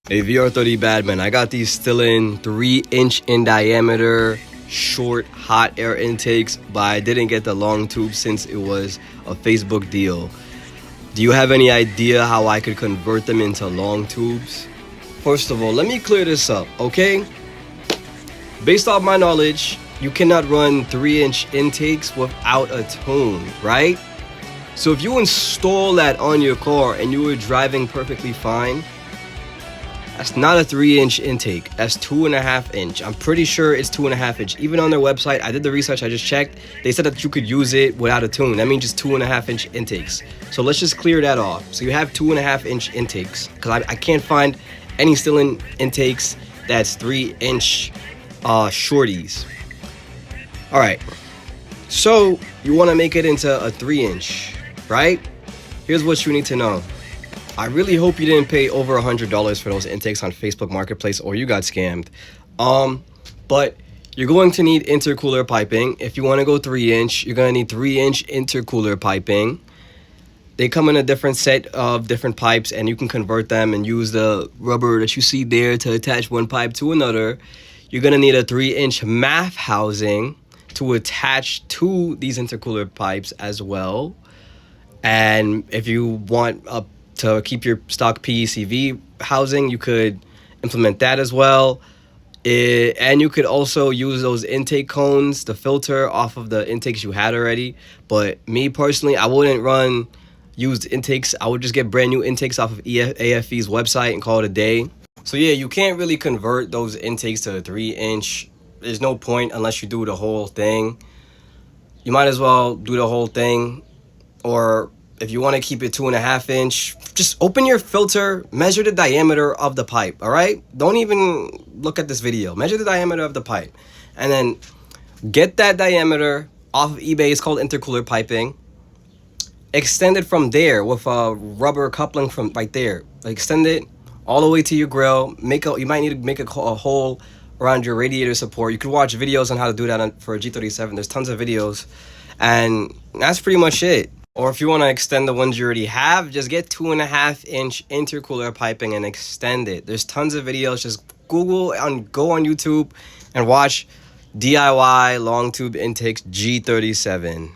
Hey, VR30 Badman, I got these Stillen 3-inch in diameter, short, hot air intakes, but I didn't get the long tube since it was a Facebook deal. Do you have any idea how I could convert them into long tubes? First of all, let me clear this up, okay? Based off my knowledge, you cannot run 3-inch intakes without a tune, right? So if you install that on your car and you were driving perfectly fine, that's not a 3-inch intake. That's 2.5 inch. I'm pretty sure it's 2.5 inch. Even on their website, I did the research, I just checked. They said that you could use it without a tune. That means just 2.5 inch intakes. So let's just clear that off. So you have 2.5 inch intakes, because I can't find any Stillen intakes that's 3-inch shorties. All right. So you want to make it into a 3-inch, right? Here's what you need to know. I really hope you didn't pay over $100 for those intakes on Facebook Marketplace or you got scammed. But you're going to need intercooler piping. If you want to go 3-inch, you're going to need 3-inch intercooler piping. They come in a different set of different pipes, and you can convert them and use the rubber that you see there to attach one pipe to another. You're going to need a 3-inch MAF housing to attach to these intercooler pipes as well. And if you want to keep your stock PECV housing, you could implement that as well. And you could also use those intake cones, the filter off of the intakes you had already. But me personally, I wouldn't run used intakes. I would just get brand new intakes off of AFV's website and call it a day. So yeah, you can't really convert those intakes to a 3-inch. There's no point unless you do the whole thing. You might as well do the whole thing. Or if you want to keep it 2.5 inch, just open your filter, measure the diameter of the pipe, all right? Don't even look at this video. Measure the diameter of the pipe. And then get that diameter off of eBay. It's called intercooler piping. Extend it from there with a rubber coupling from right there. Extend it all the way to your grill. You might need to make a hole around your radiator support. You could watch videos on how to do that for a G37. There's tons of videos. And that's pretty much it. Or if you want to extend the ones you already have, just get 2.5 inch intercooler piping and extend it. There's tons of videos. Just go on YouTube and watch DIY long tube intakes G37.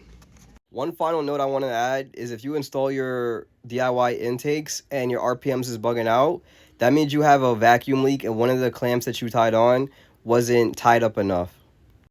One final note I want to add is if you install your DIY intakes and your RPMs is bugging out, that means you have a vacuum leak and one of the clamps that you tied on wasn't tied up enough.